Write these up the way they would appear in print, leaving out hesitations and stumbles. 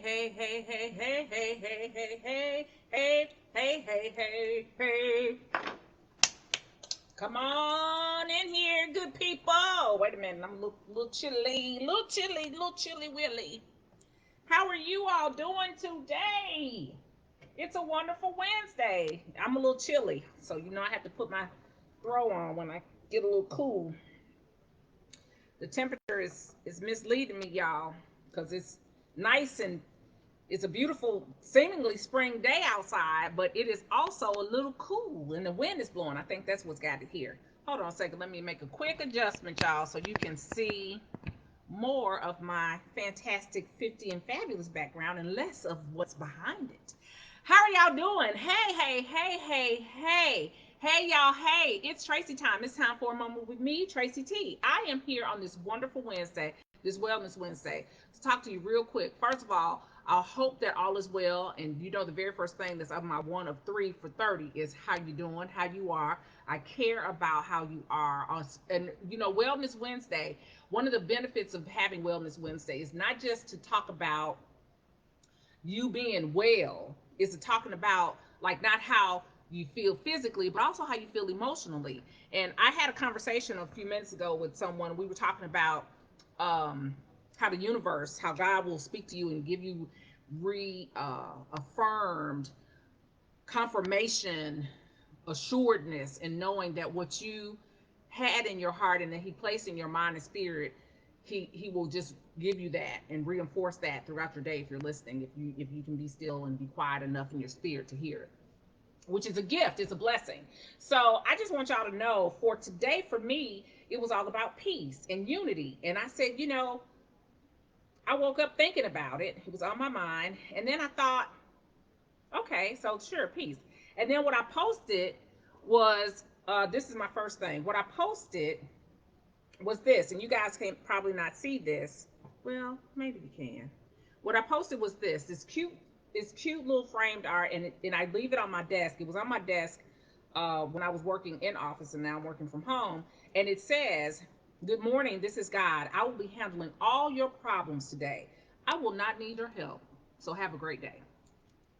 hey, hey, hey, hey, hey, hey, hey, hey, hey, hey, hey, hey, hey. Come on in here, good people. Wait a minute, I'm a little chilly willy. How are you all doing today? It's a wonderful Wednesday. I'm a little chilly, so I have to put my throw on when I get a little cool. The temperature is misleading me, y'all, because it's nice and it's a beautiful, seemingly spring day outside, but it is also a little cool and the wind is blowing. I think that's what's got it here. Hold on a second. Let me make a quick adjustment, y'all, so you can see more of my fantastic 50 and fabulous background and less of what's behind it. How are y'all doing? Hey, hey, hey, hey, hey. Hey, y'all. Hey, it's Tracy Time. It's time for a moment with me, Tracy T. I am here on this wonderful Wednesday, this Wellness Wednesday, to talk to you real quick. First of all, I hope that all is well. And the very first thing that's on my one of three for 30 is how you doing, how you are. I care about how you are. And, Wellness Wednesday, one of the benefits of having Wellness Wednesday is not just to talk about you being well, is to talking about like not how you feel physically, but also how you feel emotionally. And I had a conversation a few minutes ago with someone. We were talking about how the universe, how God will speak to you and give you reaffirmed confirmation, assuredness, and knowing that what you had in your heart and that He placed in your mind and spirit, He will just give you that and reinforce that throughout your day if you're listening. If you can be still and be quiet enough in your spirit to hear it, which is a gift, it's a blessing. So I just want y'all to know, for today, for me, it was all about peace and unity. And I said, I woke up thinking about it. It was on my mind. And then I thought, okay, so sure, peace. And then what I posted was, this is my first thing. What I posted was this, and you guys can probably not see this. Well, maybe you can. What I posted was this cute little framed art, and I leave it on my desk. It was on my desk when I was working in office, and now I'm working from home. And it says, "Good morning. This is God. I will be handling all your problems today. I will not need your help. So have a great day."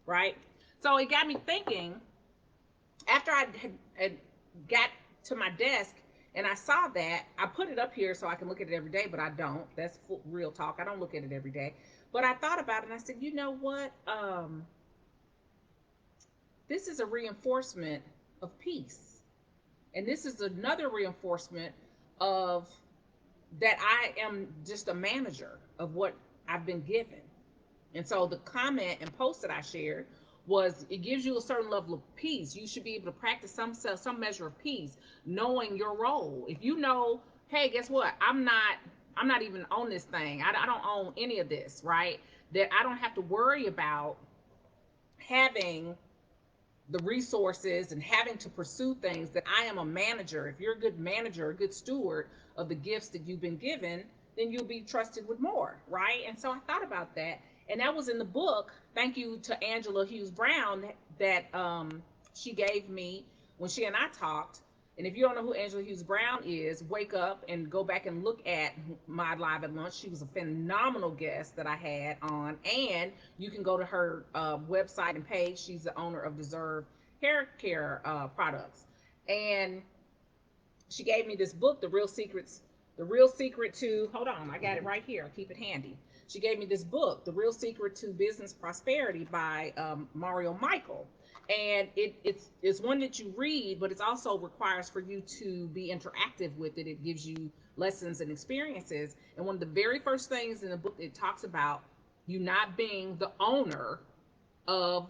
Right? So it got me thinking. After I had got to my desk and I saw that, I put it up here so I can look at it every day, but I don't. That's real talk. I don't look at it every day. But I thought about it and I said, you know what? This is a reinforcement of peace. And this is another reinforcement of that I am just a manager of what I've been given. And so the comment and post that I shared was, it gives you a certain level of peace. You should be able to practice some measure of peace, knowing your role. If you know, hey, guess what? I'm not even on this thing. I don't own any of this, right? That I don't have to worry about having the resources and having to pursue things, that I am a manager. If you're a good manager, a good steward of the gifts that you've been given, then you'll be trusted with more, right? And so I thought about that, and that was in the book. Thank you to Angela Hughes Brown that she gave me when she and I talked. And if you don't know who Angela Hughes Brown is, wake up and go back and look at my live at lunch. She was a phenomenal guest that I had on. And you can go to her website and page. She's the owner of Deserve Hair Care products. And she gave me this book, The Real Secret to, hold on, I got it right here. I'll keep it handy. She gave me this book, The Real Secret to Business Prosperity by Mario Michael. And it's one that you read, but it also requires for you to be interactive with it. It gives you lessons and experiences. And one of the very first things in the book, it talks about you not being the owner of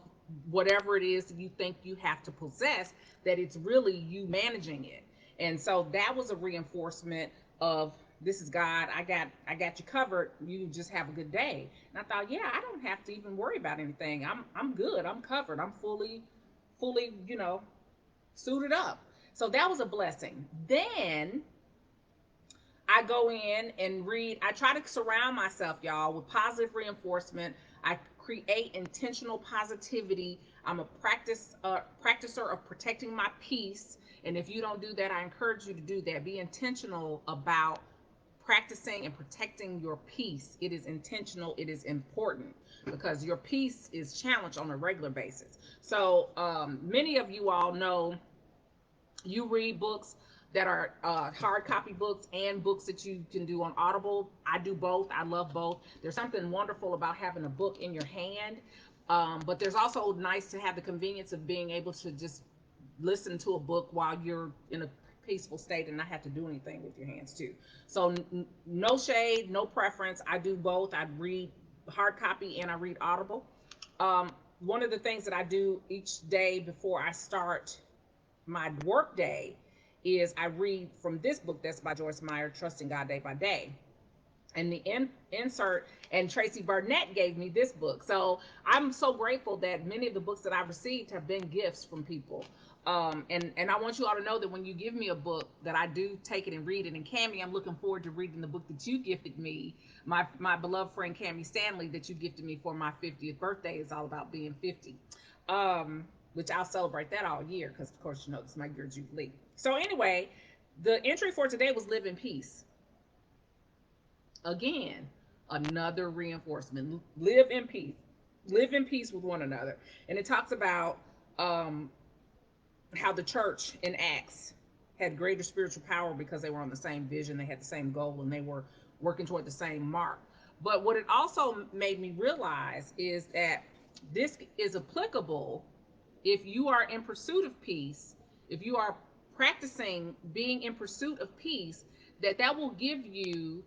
whatever it is that you think you have to possess, that it's really you managing it. And so that was a reinforcement of, this is God. I got you covered. You just have a good day. And I thought, yeah, I don't have to even worry about anything. I'm good. I'm covered. I'm fully, suited up. So that was a blessing. Then I go in and read. I try to surround myself, y'all, with positive reinforcement. I create intentional positivity. I'm a practicer of protecting my peace. And if you don't do that, I encourage you to do that. Be intentional about practicing and protecting your peace. It is intentional. It is important because your peace is challenged on a regular basis. So many of you all know you read books that are hard copy books and books that you can do on Audible. I do both. I love both. There's something wonderful about having a book in your hand, but there's also nice to have the convenience of being able to just listen to a book while you're in a peaceful state and not have to do anything with your hands too. So no shade, no preference. I do both. I read hard copy and I read Audible. One of the things that I do each day before I start my work day is I read from this book that's by Joyce Meyer, Trusting God Day by Day. And the insert, and Tracy Burnett gave me this book. So I'm so grateful that many of the books that I've received have been gifts from people. And I want you all to know that when you give me a book, that I do take it and read it. And Cammie, I'm looking forward to reading the book that you gifted me, my beloved friend Cammie Stanley, that you gifted me for my 50th birthday. Is all about being 50. Which I'll celebrate that all year because, of course, you know, this is my year jubilee. So anyway, the entry for today was live in peace. Again, another reinforcement. Live in peace. Live in peace with one another. And it talks about how the church in Acts had greater spiritual power because they were on the same vision, they had the same goal, and they were working toward the same mark. But what it also made me realize is that this is applicable if you are in pursuit of peace, if you are practicing being in pursuit of peace, that will give you,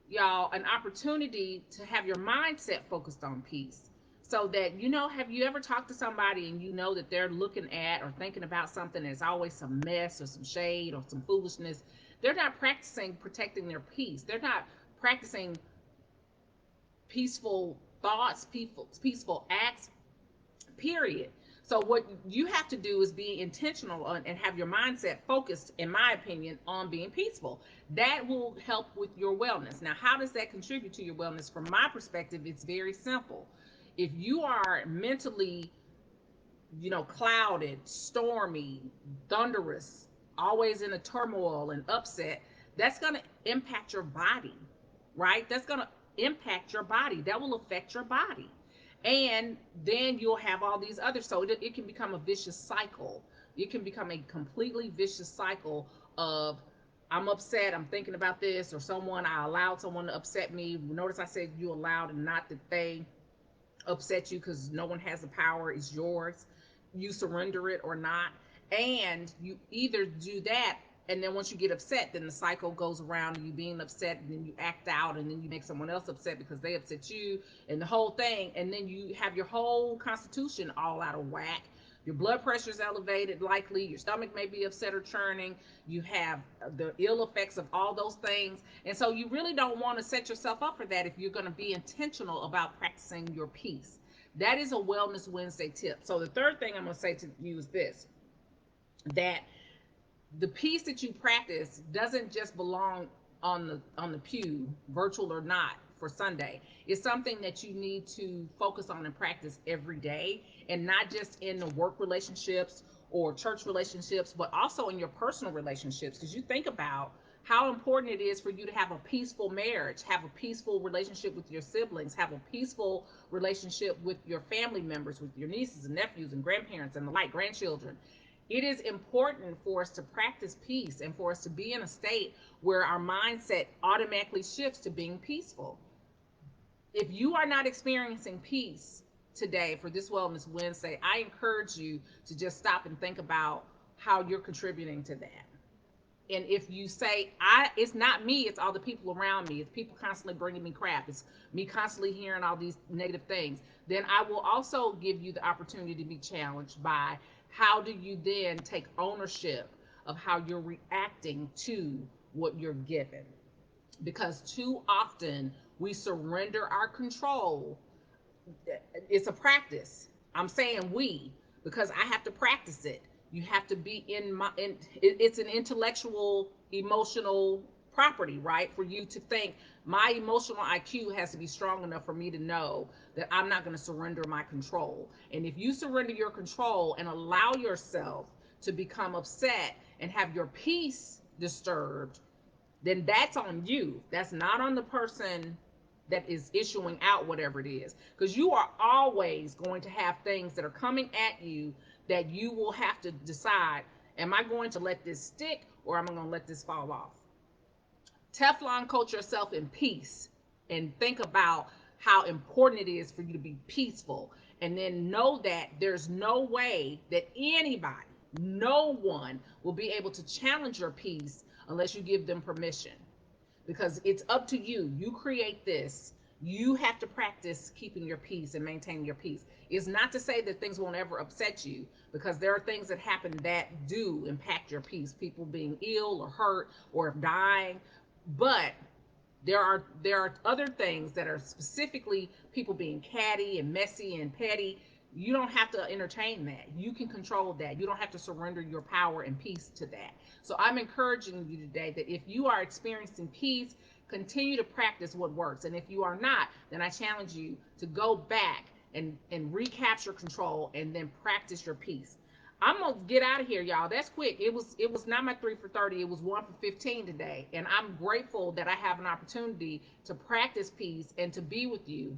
y'all, an opportunity to have your mindset focused on peace. So that, you know, have you ever talked to somebody and you know that they're looking at or thinking about something and it's always some mess or some shade or some foolishness? They're not practicing protecting their peace. They're not practicing peaceful thoughts, peaceful acts, period. So what you have to do is be intentional and have your mindset focused, in my opinion, on being peaceful. That will help with your wellness. Now, how does that contribute to your wellness? From my perspective, it's very simple. If you are mentally, you know, clouded, stormy, thunderous, always in a turmoil and upset, that's going to impact your body, right? That's going to impact your body. That will affect your body. And then you'll have all these other, so it can become a vicious cycle. It can become a completely vicious cycle of, I'm upset, I'm thinking about this, or I allowed someone to upset me. Notice I said you allowed, and not that they upset you, because no one has the power. It's yours. You surrender it or not. And you either do that, and then once you get upset, then the cycle goes around and you being upset, and then you act out, and then you make someone else upset because they upset you, and the whole thing, and then you have your whole constitution all out of whack. Your blood pressure is elevated, likely. Your stomach may be upset or churning. You have the ill effects of all those things. And so you really don't want to set yourself up for that if you're going to be intentional about practicing your peace. That is a Wellness Wednesday tip. So the third thing I'm going to say to you is this, that the peace that you practice doesn't just belong on the pew, virtual or not, for Sunday. It's something that you need to focus on and practice every day, and not just in the work relationships or church relationships, but also in your personal relationships. Because you think about how important it is for you to have a peaceful marriage, have a peaceful relationship with your siblings, have a peaceful relationship with your family members, with your nieces and nephews and grandparents and the like, grandchildren. It is important for us to practice peace and for us to be in a state where our mindset automatically shifts to being peaceful. If you are not experiencing peace today for this Wellness Wednesday, I encourage you to just stop and think about how you're contributing to that. And if you say, it's not me, it's all the people around me, it's people constantly bringing me crap, it's me constantly hearing all these negative things, then I will also give you the opportunity to be challenged by, how do you then take ownership of how you're reacting to what you're given? Because too often we surrender our control. It's a practice. I'm saying we, because I have to practice it. You have to be it's an intellectual, emotional property, right? For you to think, my emotional IQ has to be strong enough for me to know that I'm not going to surrender my control. And if you surrender your control and allow yourself to become upset and have your peace disturbed, then that's on you. That's not on the person that is issuing out whatever it is. Because you are always going to have things that are coming at you that you will have to decide, am I going to let this stick or am I going to let this fall off? Teflon coat yourself in peace and think about how important it is for you to be peaceful. And then know that there's no way that anybody, no one will be able to challenge your peace unless you give them permission, because it's up to you. You create this. You have to practice keeping your peace and maintaining your peace. It's not to say that things won't ever upset you, because there are things that happen that do impact your peace. People being ill or hurt or dying, but there are other things that are specifically people being catty and messy and petty. You don't have to entertain that. You can control that. You don't have to surrender your power and peace to that. So I'm encouraging you today that if you are experiencing peace, continue to practice what works. And if you are not, then I challenge you to go back and recapture control and then practice your peace. I'm gonna get out of here, y'all. That's quick. It was not my 3 for 30. It was 1 for 15 today, and I'm grateful that I have an opportunity to practice peace and to be with you,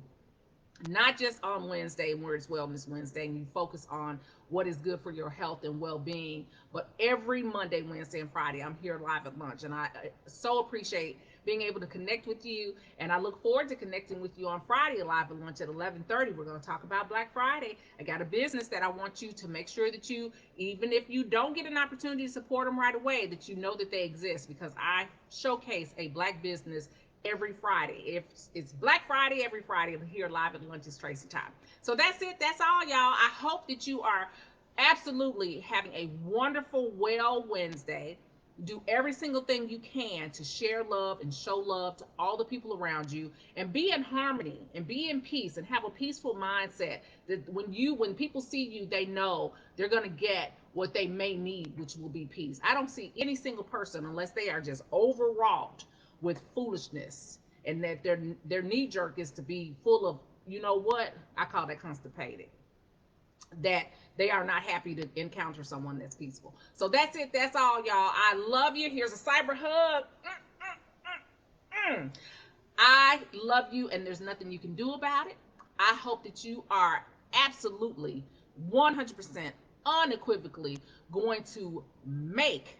not just on Wednesday where it's Wellness Wednesday and you focus on what is good for your health and well-being, but every Monday, Wednesday, and Friday I'm here live at lunch, and I so appreciate being able to connect with you, and I look forward to connecting with you on Friday live at lunch at 11:30. We're going to talk about Black Friday. I got a business that I want you to make sure that you, even if you don't get an opportunity to support them right away, that you know that they exist, because I showcase a Black business every Friday. If it's Black Friday, every Friday, I'm here live at lunch. It's Tracy Time. So that's it. That's all, y'all. I hope that you are absolutely having a wonderful, well Wednesday. Do every single thing you can to share love and show love to all the people around you, and be in harmony and be in peace and have a peaceful mindset, that when people see you, they know they're going to get what they may need, which will be peace. I don't see any single person, unless they are just overwrought with foolishness, and that their knee jerk is to be full of, you know what, I call that constipated, that they are not happy to encounter someone that's peaceful. So that's it. That's all, y'all. I love you. Here's a cyber hug. I love you, and there's nothing you can do about it. I hope that you are absolutely 100% unequivocally going to make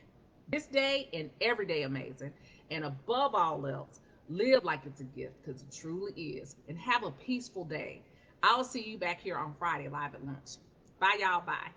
this day and every day amazing. And above all else, live like it's a gift, because it truly is. And have a peaceful day. I'll see you back here on Friday live at lunch. Bye, y'all. Bye.